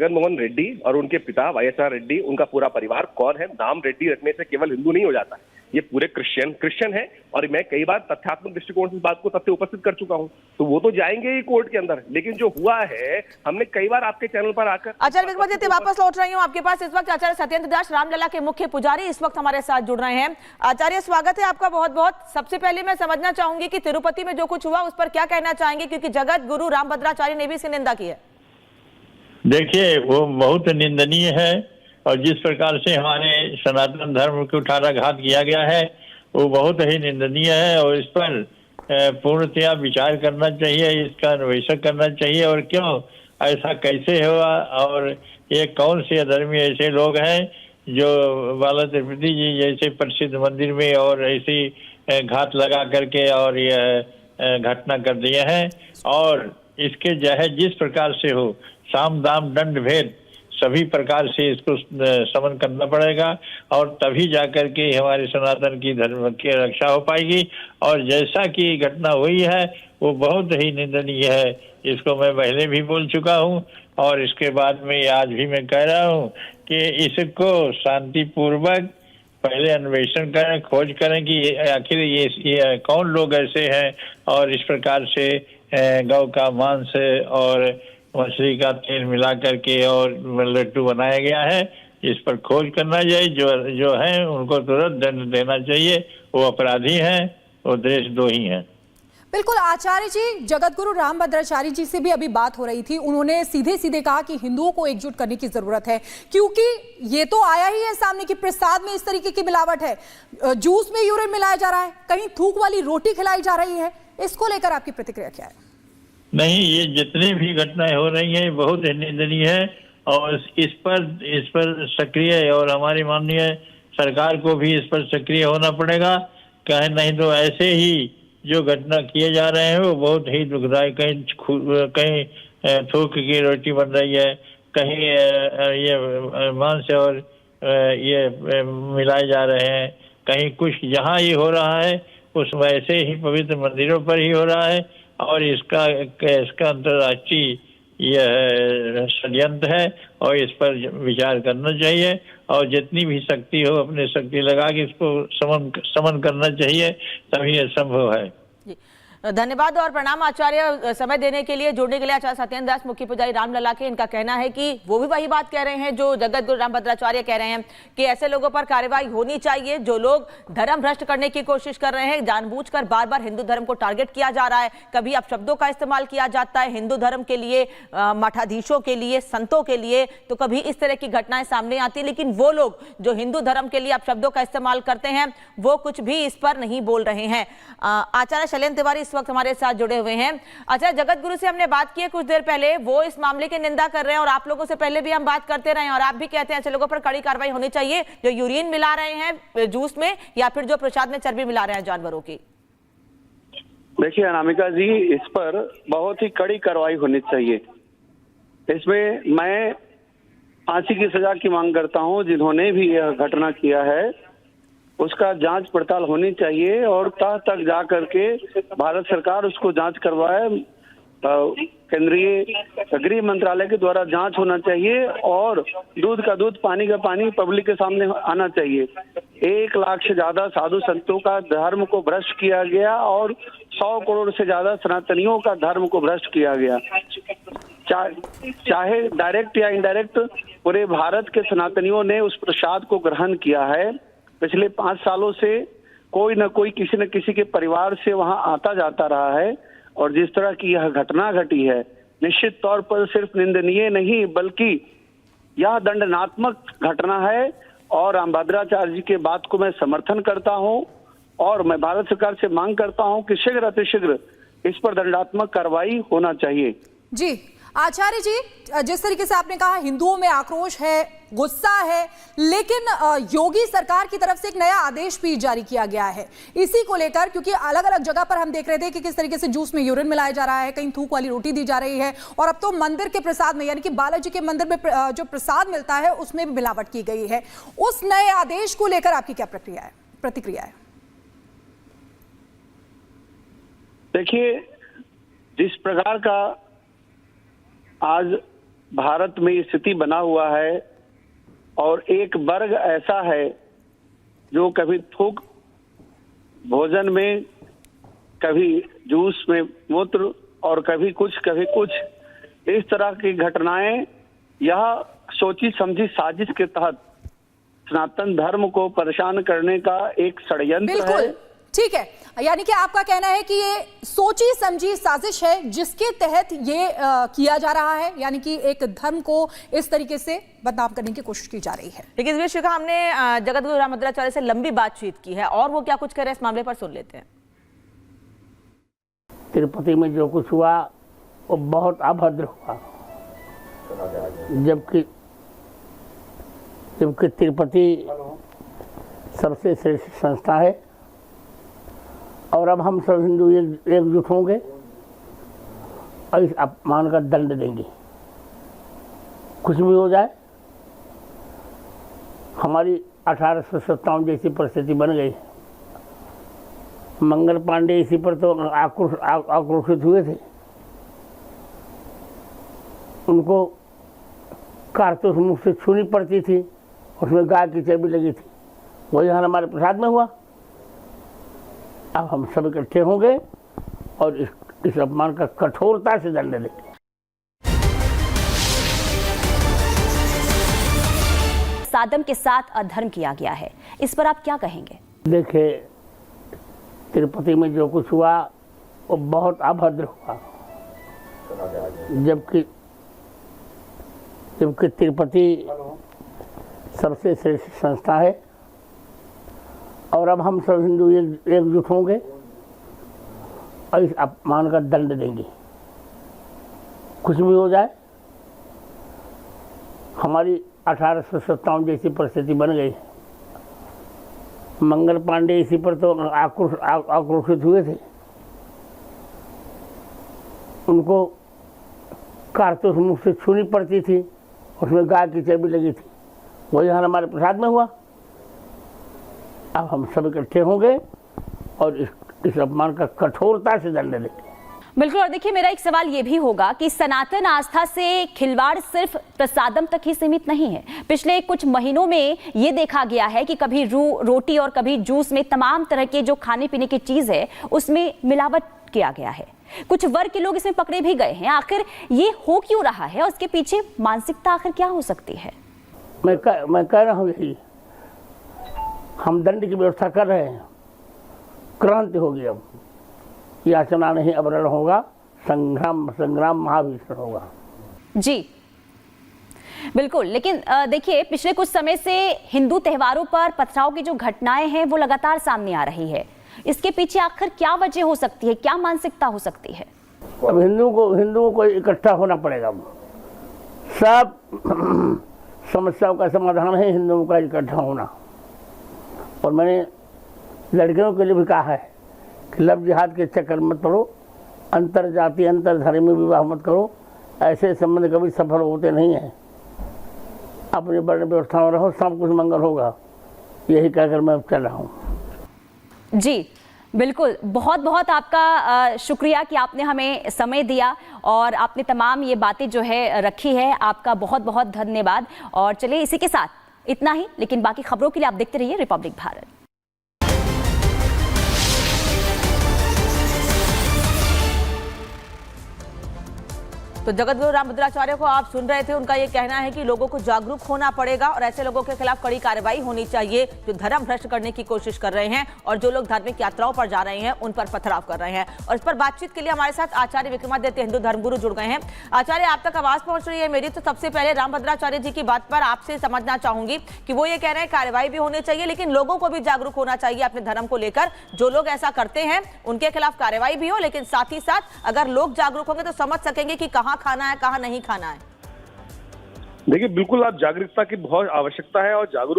जगनमोहन रेड्डी और उनके पिता वाईएसआर रेड्डी, उनका पूरा परिवार कौन है। नाम रेड्डी रखने से केवल हिंदू नहीं हो जाता, ये पूरे क्रिश्चियन है। और मैं कई बार तथ्यात्मक दृष्टिकोण से इस बात को तथ्य उपस्थित कर चुका हूं, तो वो तो जाएंगे ही कोर्ट के अंदर। लेकिन जो हुआ है, हमने कई बार आपके चैनल पर आकर आचार्य विक्रमादित्य वापस लौट रही हूँ आपके पास। इस वक्त आचार्य सत्येंद्र दास रामलला के मुख्य पुजारी इस वक्त हमारे साथ जुड़ रहे हैं। आचार्य, स्वागत है आपका बहुत बहुत। सबसे पहले मैं समझना चाहूंगी कि तिरुपति में जो कुछ हुआ उस पर क्या कहना चाहेंगे, क्योंकि जगत गुरु रामभद्राचार्य ने भी इसकी निंदा की है। देखिए, वो बहुत निंदनीय है और जिस प्रकार से हमारे सनातन धर्म को कुठाराघात किया गया है वो बहुत ही निंदनीय है और इस पर पूर्णतया विचार करना चाहिए, इसका अन्वेषण करना चाहिए और क्यों ऐसा कैसे हुआ और ये कौन से अधर्मी ऐसे लोग हैं जो बाला तिरुपति जी जैसे प्रसिद्ध मंदिर में और ऐसी घात लगा करके और यह घटना कर दिए हैं। और इसके चाहे जिस प्रकार से हो, साम दाम दंड भेद सभी प्रकार से इसको समन करना पड़ेगा और तभी जाकर के हमारे सनातन की धर्म की रक्षा हो पाएगी। और जैसा कि घटना हुई है वो बहुत ही निंदनीय है, इसको मैं पहले भी बोल चुका हूं और इसके बाद में आज भी मैं कह रहा हूं कि इसको शांतिपूर्वक पहले अन्वेषण करें, खोज करें कि आखिर ये कौन लोग ऐसे हैं और इस प्रकार से गौ का मांस और मछली का तेल मिला करके और लड्डू बनाया गया है। इस पर खोज करना चाहिए, जो है उनको तुरंत दंड देना चाहिए। वो अपराधी हैं, वो देशद्रोही हैं। बिल्कुल आचार्य जी, जगत गुरु रामभद्राचार्य जी से भी अभी बात हो रही थी। उन्होंने सीधे सीधे कहा कि हिंदुओं को एकजुट करने की जरूरत है, क्योंकि ये तो आया ही है सामने कि प्रसाद में इस तरीके की मिलावट है, जूस में यूरिन मिलाया जा रहा है, कहीं थूक वाली रोटी खिलाई जा रही है। इसको लेकर आपकी प्रतिक्रिया क्या है? नहीं, ये जितनी भी घटनाएं हो रही हैं बहुत निंदनीय है और इस पर सक्रिय और हमारी माननीय सरकार को भी इस पर सक्रिय होना पड़ेगा। कहीं नहीं तो ऐसे ही जो घटना किए जा रहे हैं वो बहुत ही दुखदायक। कहीं थूक की रोटी बन रही है, कहीं ये मांस और ये मिलाए जा रहे हैं, कहीं कुछ जहाँ ये हो रहा है उस वैसे ही पवित्र मंदिरों पर ही हो रहा है। और इसका अंतर्राष्ट्रीय यह षड्यंत्र है और इस पर विचार करना चाहिए और जितनी भी शक्ति हो अपनी शक्ति लगा के इसको समन करना चाहिए, तभी यह संभव है। धन्यवाद और प्रणाम आचार्य, समय देने के लिए, जुड़ने के लिए। आचार्य सत्येंद्र दास मुख्य पुजारी रामलला के, इनका कहना है कि वो भी वही बात कह रहे हैं जो जगत गुरु रामभद्राचार्य कह रहे हैं कि ऐसे लोगों पर कार्रवाई होनी चाहिए जो लोग धर्म भ्रष्ट करने की कोशिश कर रहे हैं। जानबूझकर बार बार हिंदू धर्म को टारगेट किया जा रहा है, कभी अपशब्दों का इस्तेमाल किया जाता है हिंदू धर्म के लिए, मठाधीशों के लिए, संतों के लिए, तो कभी इस तरह की घटनाएं सामने आती है। लेकिन वो लोग जो हिंदू धर्म के लिए अपशब्दों का इस्तेमाल करते हैं वो कुछ भी इस पर नहीं बोल रहे हैं। आचार्य शैलेंद्र तिवारी इस वक्त हमारे साथ जुड़े हुए हैं। अच्छा, जगत गुरु से हमने बात की है कुछ देर पहले, वो इस मामले की निंदा कर रहे हैं और आप लोगों से पहले भी हम बात करते रहे और आप भी कहते हैं ऐसे लोगों पर कड़ी कार्रवाई होनी चाहिए जो यूरिन मिला रहे हैं जूस में या फिर जो प्रसाद में चर्बी मिला रहे हैं जानवरों की। देखिए अनामिका जी, इस पर बहुत ही कड़ी कार्रवाई होनी चाहिए। इसमें मैं फांसी की सजा की मांग करता हूं। जिन्होंने भी यह घटना किया है उसका जांच पड़ताल होनी चाहिए और तह तक जा करके भारत सरकार उसको जांच करवाए। केंद्रीय गृह मंत्रालय के द्वारा जांच होना चाहिए और दूध का दूध, पानी का पानी पब्लिक के सामने आना चाहिए। 1 लाख से ज्यादा साधु संतों का धर्म को भ्रष्ट किया गया और 100 करोड़ से ज्यादा सनातनियों का धर्म को भ्रष्ट किया गया। चाहे डायरेक्ट या इनडायरेक्ट पूरे भारत के सनातनियों ने उस प्रसाद को ग्रहण किया है। पिछले 5 सालों से कोई न कोई किसी न किसी के परिवार से वहां आता जाता रहा है और जिस तरह की यह घटना घटी है, निश्चित तौर पर सिर्फ निंदनीय नहीं बल्कि यह दंडनात्मक घटना है। और रामभद्राचार्य जी के बात को मैं समर्थन करता हूं और मैं भारत सरकार से मांग करता हूं कि शीघ्र अतिशीघ्र इस पर दंडात्मक कार्रवाई होना चाहिए। जी आचार्य जी, जिस तरीके से आपने कहा हिंदुओं में आक्रोश है, गुस्सा है, लेकिन योगी सरकार की तरफ से एक नया आदेश भी जारी किया गया है इसी को लेकर, क्योंकि अलग अलग जगह पर हम देख रहे थे कि किस तरीके से जूस में यूरिन मिलाया जा रहा है, कहीं थूक वाली रोटी दी जा रही है और अब तो मंदिर के प्रसाद में यानी कि बालाजी के मंदिर में जो प्रसाद मिलता है उसमें भी मिलावट की गई है। उस नए आदेश को लेकर आपकी क्या प्रतिक्रिया है? देखिए, जिस प्रकार का आज भारत में स्थिति बना हुआ है और एक वर्ग ऐसा है जो कभी थूक भोजन में, कभी जूस में मूत्र और कभी कुछ इस तरह की घटनाएं, यह सोची समझी साजिश के तहत सनातन धर्म को परेशान करने का एक षड्यंत्र है। ठीक है, यानी कि आपका कहना है कि ये सोची समझी साजिश है जिसके तहत ये किया जा रहा है, यानी कि एक धर्म को इस तरीके से बदनाम करने की कोशिश की जा रही है। लेकिन इस विषय का हमने जगत गुरु रामभद्राचार्य से लंबी बातचीत की है और वो क्या कुछ कह रहे हैं इस मामले पर सुन लेते हैं। तिरुपति में जो कुछ हुआ वो बहुत अभद्र हुआ, जबकि तिरुपति सबसे श्रेष्ठ संस्था है और अब हम सब हिंदू एकजुट होंगे और इस अपमान का दंड देंगे। कुछ भी हो जाए, हमारी 1857 जैसी परिस्थिति बन गई। मंगल पांडे इसी पर तो आक्रोशित हुए थे, उनको कारतूस मुख से छूनी पड़ती थी, उसमें गाय की चर्बी लगी थी, वही हमारे प्रसाद में हुआ। अब हम सब इकट्ठे होंगे और इस अपमान का कठोरता से दंड देंगे। सादम के साथ अधर्म किया गया है, इस पर आप क्या कहेंगे? देखिए, तिरुपति में जो कुछ हुआ वो बहुत अभद्र हुआ, जबकि तिरुपति सबसे श्रेष्ठ संस्था है और अब हम सब हिंदू एकजुट होंगे और इस अपमान का दंड देंगे। कुछ भी हो जाए, हमारी 1857 जैसी परिस्थिति बन गई। मंगल पांडे इसी पर तो आक्रोशित हुए थे, उनको कारतूस मुख से छूनी पड़ती थी, उसमें गाय की चर्बी लगी थी, वही हमारे प्रसाद में हुआ। अब हम सब इकट्ठे होंगे और इस अपमान का कठोरता से दंड देंगे। बिल्कुल। और देखिए, मेरा एक सवाल ये भी होगा कि सनातन आस्था से खिलवाड़ सिर्फ प्रसादम तक ही सीमित नहीं है। पिछले कुछ महीनों में ये देखा गया है कि कभी रोटी और कभी जूस में तमाम तरह के जो खाने पीने की चीज है उसमें मिलावट किया गया है। कुछ वर्ग के लोग इसमें पकड़े भी गए हैं। आखिर ये हो क्यों रहा है और उसके पीछे मानसिकता आखिर क्या हो सकती है? मैं कह रहा हूँ यही, हम दंड की व्यवस्था कर रहे हैं, क्रांति होगी। अब याचना नहीं, अब रण होगा, संग्राम महाभीषण होगा। जी बिल्कुल। लेकिन देखिए, पिछले कुछ समय से हिंदू त्योहारों पर पथराव की जो घटनाएं हैं वो लगातार सामने आ रही है। इसके पीछे आखिर क्या वजह हो सकती है, क्या मानसिकता हो सकती है? अब हिंदुओं को इकट्ठा होना पड़ेगा। सब समस्याओं का समाधान है हिंदुओं का इकट्ठा होना। और मैंने लड़कियों के लिए भी कहा है कि लव जिहाद के चक्कर मत पड़ो, अंतर जाति अंतर धर्मी विवाह मत करो, ऐसे संबंध कभी सफल होते नहीं हैं। अपनी वर्ण व्यवस्था में रहो, सब कुछ मंगल होगा। यही कहकर मैं चल रहा हूँ। जी बिल्कुल, बहुत बहुत आपका शुक्रिया कि आपने हमें समय दिया और आपने तमाम ये बातें जो है रखी है। आपका बहुत बहुत धन्यवाद। और चलिए, इसी के साथ इतना ही, लेकिन बाकी खबरों के लिए आप देखते रहिए रिपब्लिक भारत। तो जगत गुरु रामभद्राचार्य को आप सुन रहे थे। उनका ये कहना है कि लोगों को जागरूक होना पड़ेगा और ऐसे लोगों के खिलाफ कड़ी कार्रवाई होनी चाहिए जो धर्म भ्रष्ट करने की कोशिश कर रहे हैं और जो लोग धार्मिक यात्राओं पर जा रहे हैं उन पर पथराव कर रहे हैं। और इस पर बातचीत के लिए हमारे साथ आचार्य विक्रमादित्य हिंदू धर्मगुरु जुड़ गए हैं। आचार्य, आप तक आवाज पहुंच रही है मेरी। तो सबसे पहले रामभद्राचार्य जी की बात पर आपसे समझना चाहूंगी कि वो ये कह रहे हैं कार्रवाई भी होनी चाहिए, लेकिन लोगों को भी जागरूक होना चाहिए अपने धर्म को लेकर। जो लोग ऐसा करते हैं उनके खिलाफ कार्रवाई भी हो, लेकिन साथ ही साथ अगर लोग जागरूक होंगे तो समझ सकेंगे कि कहाँ खाना है, कहाँ नहीं खाना है। देखिए, बिल्कुल आप जागरूकता की बहुत आवश्यकता है और जागरूक